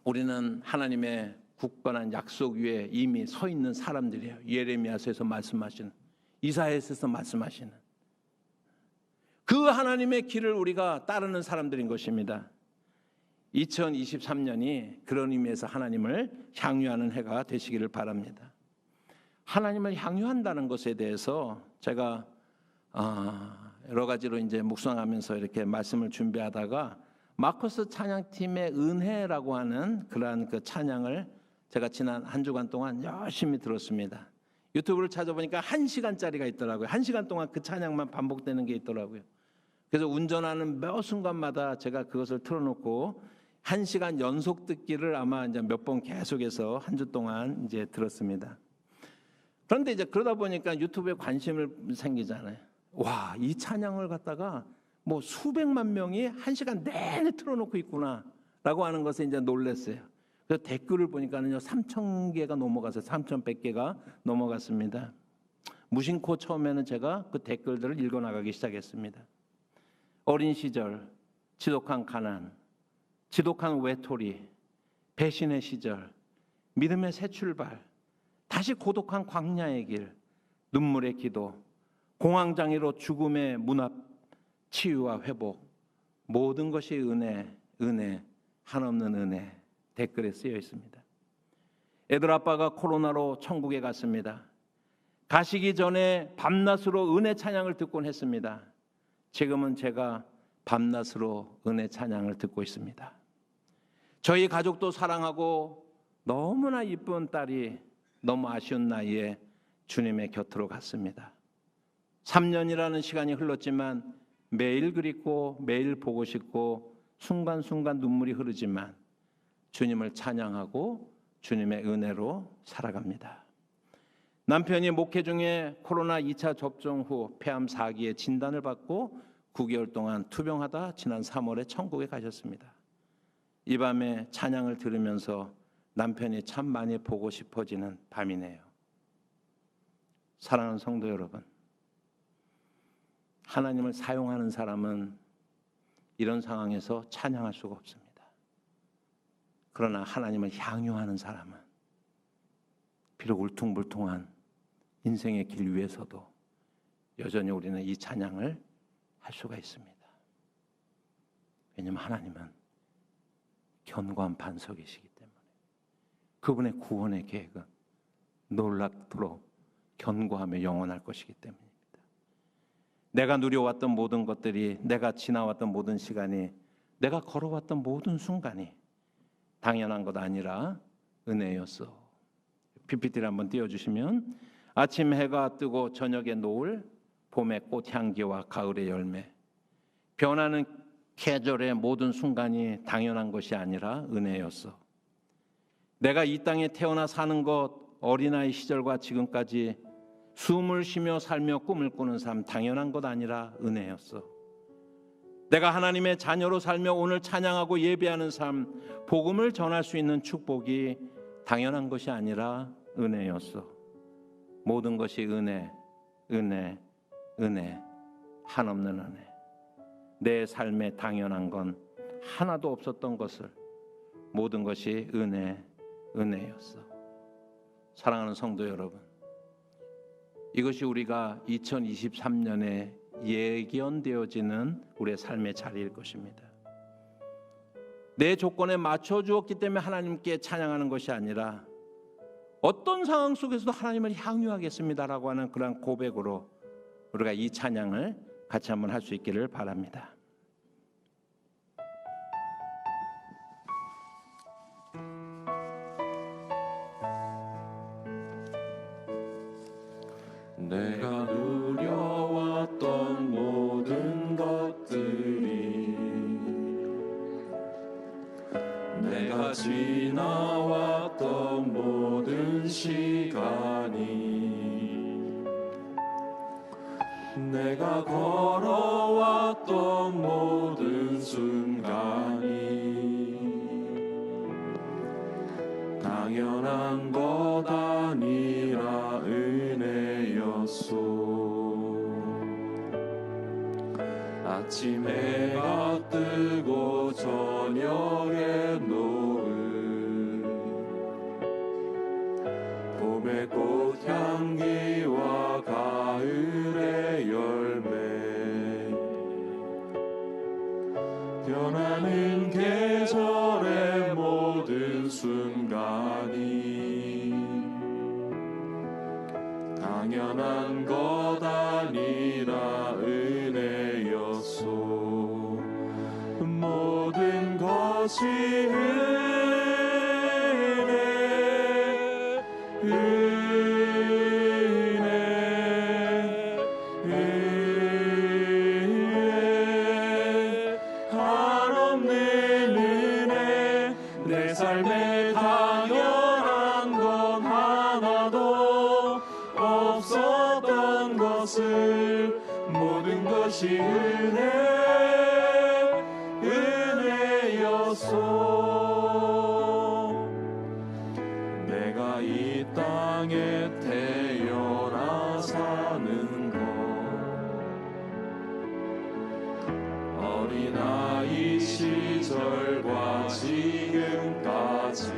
우리는 하나님의 굳건한 약속 위에 이미 서 있는 사람들이에요. 예레미야서에서 말씀하시는, 이사야서에서 말씀하시는 그 그 하나님의 길을 우리가 따르는 사람들인 것입니다. 2023년이 그런 의미에서 하나님을 향유하는 해가 되시기를 바랍니다. 하나님을 향유한다는 것에 대해서 제가 여러 가지로 이제 묵상하면서 이렇게 말씀을 준비하다가 마커스 찬양팀의 은혜라고 하는 그러한 그 찬양을 제가 지난 한 주간 동안 열심히 들었습니다. 유튜브를 찾아보니까 1시간짜리가 있더라고요. 1시간 동안 그 찬양만 반복되는 게 있더라고요. 그래서 운전하는 몇 순간마다 제가 그것을 틀어놓고 1시간 연속 듣기를 아마 이제 몇 번 계속해서 한 주 동안 이제 들었습니다. 그런데 이제 그러다 보니까 유튜브에 관심을 생기잖아요. 와, 이 찬양을 갖다가 뭐 수백만 명이 1시간 내내 틀어놓고 있구나라고 하는 것에 이제 놀랐어요. 그래서 댓글을 보니까는요 3,000개가 넘어가서 3,100개가 넘어갔습니다. 무심코 처음에는 제가 그 댓글들을 읽어나가기 시작했습니다. 어린 시절, 지독한 가난, 지독한 외톨이, 배신의 시절, 믿음의 새 출발, 다시 고독한 광야의 길, 눈물의 기도, 공황장애로 죽음의 문 앞 치유와 회복, 모든 것이 은혜, 은혜, 한없는 은혜 댓글에 쓰여 있습니다. 애들 아빠가 코로나로 천국에 갔습니다. 가시기 전에 밤낮으로 은혜 찬양을 듣곤 했습니다. 지금은 제가 밤낮으로 은혜 찬양을 듣고 있습니다. 저희 가족도 사랑하고 너무나 이쁜 딸이 너무 아쉬운 나이에 주님의 곁으로 갔습니다. 3년이라는 시간이 흘렀지만 매일 그립고 매일 보고 싶고 순간순간 눈물이 흐르지만 주님을 찬양하고 주님의 은혜로 살아갑니다. 남편이 목회 중에 코로나 2차 접종 후 폐암 4기의 진단을 받고 9개월 동안 투병하다 지난 3월에 천국에 가셨습니다. 이 밤에 찬양을 들으면서 남편이 참 많이 보고 싶어지는 밤이네요. 사랑하는 성도 여러분, 하나님을 사용하는 사람은 이런 상황에서 찬양할 수가 없습니다. 그러나 하나님을 향유하는 사람은 비록 울퉁불퉁한 인생의 길 위에서도 여전히 우리는 이 찬양을 할 수가 있습니다. 왜냐하면 하나님은 견고한 반석이시기 때문에 그분의 구원의 계획은 놀랍도록 견고하며 영원할 것이기 때문입니다. 내가 누려왔던 모든 것들이, 내가 지나왔던 모든 시간이, 내가 걸어왔던 모든 순간이 당연한 것 아니라 은혜였어. PPT를 한번 띄워주시면, 아침 해가 뜨고 저녁에 노을, 봄의 꽃향기와 가을의 열매, 변하는 계절의 모든 순간이 당연한 것이 아니라 은혜였어. 내가 이 땅에 태어나 사는 것, 어린아이 시절과 지금까지 숨을 쉬며 살며 꿈을 꾸는 삶, 당연한 것 아니라 은혜였어. 내가 하나님의 자녀로 살며 오늘 찬양하고 예배하는 삶, 복음을 전할 수 있는 축복이 당연한 것이 아니라 은혜였어. 모든 것이 은혜, 은혜, 은혜, 한없는 은혜. 내 삶에 당연한 건 하나도 없었던 것을 모든 것이 은혜, 은혜였어. 사랑하는 성도 여러분, 이것이 우리가 2023년에 예견되어지는 우리의 삶의 자리일 것입니다. 내 조건에 맞춰 주었기 때문에 하나님께 찬양하는 것이 아니라 어떤 상황 속에서도 하나님을 향유하겠습니다라고 하는 그런 고백으로 우리가 이 찬양을 같이 한번 할 수 있기를 바랍니다. 내가 누려왔던 모든 것들이, 내가 지나왔던 모든 시간이, 내가 걸어왔던 모든 순간이 당연한 것 아니라 은혜였소. 아침 해가 뜨고 저녁에 노을, 봄의 꽃향기와 가을의 열매, 변하는 계절의 모든 순간이 당연한 것 아니라 은혜였소. 모든 것이 한없는 은혜. 내 삶에 당연한 건 하나도 없었던 것을 모든 것이 은혜였소. 내가 이 땅에 태어나 사는 것, 어린아이 시절과 지금까지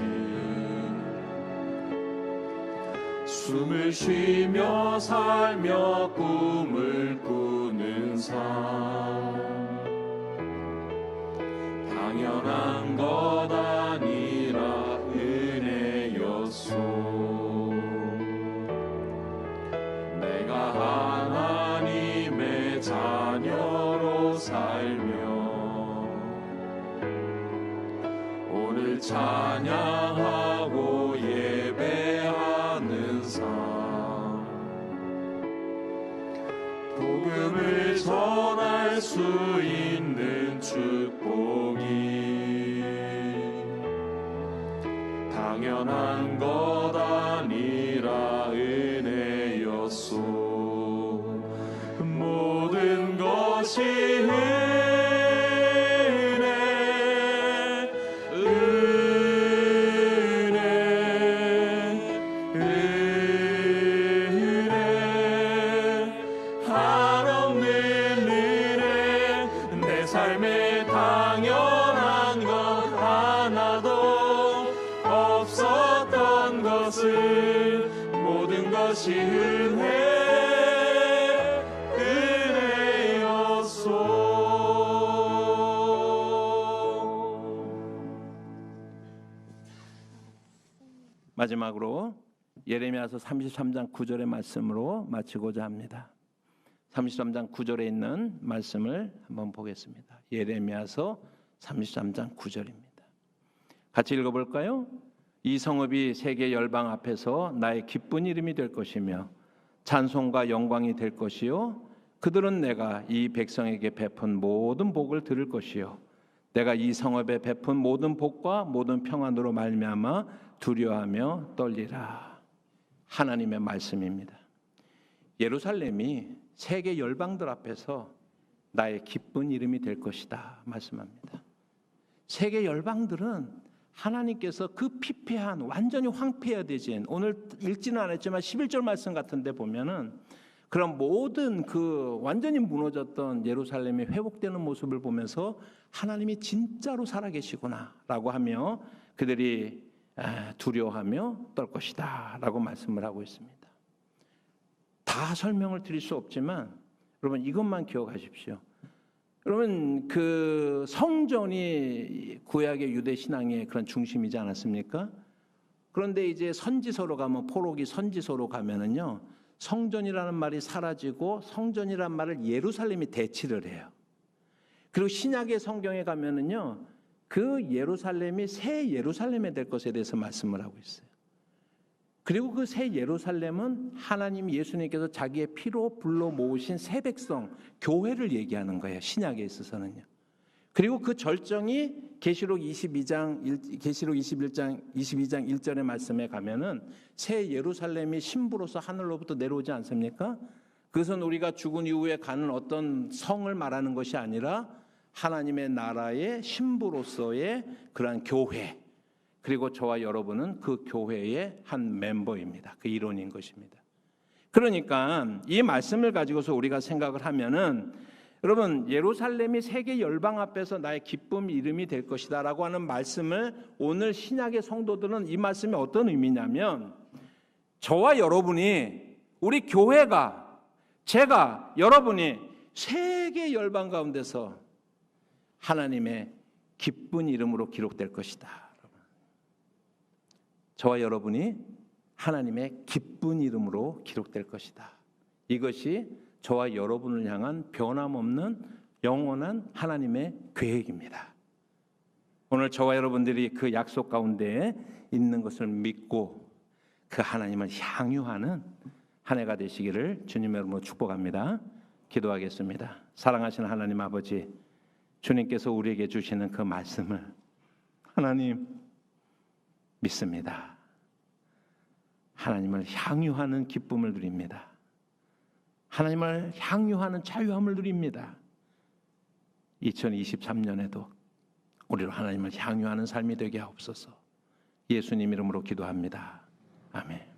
숨을 쉬며 살며 꿈을 꾸는 삶, 당연한 것 아니라 은혜였소. 내가 하나님의 자녀로 살며 오늘 찬양하고 예배하는 삶, 복음을 전할 수 있는 축복이 당연한 것 아니라 은혜였소. 모든 것이 한없는 은혜. 내 삶에 당연한 것 하나도 없었던 것을 모든 것이 은혜였소. 마지막으로 예레미야서 33장 9절의 말씀으로 마치고자 합니다. 33장 9절에 있는 말씀을 한번 보겠습니다. 예레미야서 33장 9절입니다. 같이 읽어볼까요? 이 성읍이 세계 열방 앞에서 나의 기쁜 이름이 될 것이며 찬송과 영광이 될 것이요, 그들은 내가 이 백성에게 베푼 모든 복을 들을 것이요, 내가 이 성읍에 베푼 모든 복과 모든 평안으로 말미암아 두려워하며 떨리라. 하나님의 말씀입니다. 예루살렘이 세계 열방들 앞에서 나의 기쁜 이름이 될 것이다 말씀합니다. 세계 열방들은 하나님께서 그 피폐한, 완전히 황폐화되진, 오늘 읽지는 않았지만 11절 말씀 같은데 보면은 그런 모든 그 완전히 무너졌던 예루살렘이 회복되는 모습을 보면서 하나님이 진짜로 살아계시구나 라고 하며 그들이 두려워하며 떨 것이다 라고 말씀을 하고 있습니다. 다 설명을 드릴 수 없지만 여러분 이것만 기억하십시오. 여러분 그 성전이 구약의 유대 신앙의 그런 중심이지 않았습니까? 그런데 이제 선지서로 가면, 포로기 선지서로 가면은요, 성전이라는 말이 사라지고 성전이라는 말을 예루살렘이 대치를 해요. 그리고 신약의 성경에 가면은요, 그 예루살렘이 새 예루살렘이 될 것에 대해서 말씀을 하고 있어요. 그리고 그 새 예루살렘은 하나님 예수님께서 자기의 피로 불러 모으신 새 백성, 교회를 얘기하는 거예요. 신약에 있어서는요. 그리고 그 절정이 계시록 22장 1절의 말씀에 가면은 새 예루살렘이 신부로서 하늘로부터 내려오지 않습니까? 그것은 우리가 죽은 이후에 가는 어떤 성을 말하는 것이 아니라 하나님의 나라의 신부로서의 그러한 교회, 그리고 저와 여러분은 그 교회의 한 멤버입니다. 그 일원인 것입니다. 그러니까 이 말씀을 가지고서 우리가 생각을 하면은, 여러분 예루살렘이 세계 열방 앞에서 나의 기쁨 이름이 될 것이다 라고 하는 말씀을 오늘 신약의 성도들은 이 말씀이 어떤 의미냐면, 저와 여러분이, 우리 교회가, 제가, 여러분이 세계 열방 가운데서 하나님의 기쁜 이름으로 기록될 것이다. 저와 여러분이 하나님의 기쁜 이름으로 기록될 것이다. 이것이 저와 여러분을 향한 변함없는 영원한 하나님의 계획입니다. 오늘 저와 여러분들이 그 약속 가운데 있는 것을 믿고 그 하나님을 향유하는 한 해가 되시기를 주님의 이름으로 축복합니다. 기도하겠습니다. 사랑하시는 하나님 아버지, 주님께서 우리에게 주시는 그 말씀을 하나님 믿습니다. 하나님을 향유하는 기쁨을 누립니다. 하나님을 향유하는 자유함을 누립니다. 2023년에도 우리로 하나님을 향유하는 삶이 되게 하옵소서. 예수님 이름으로 기도합니다. 아멘.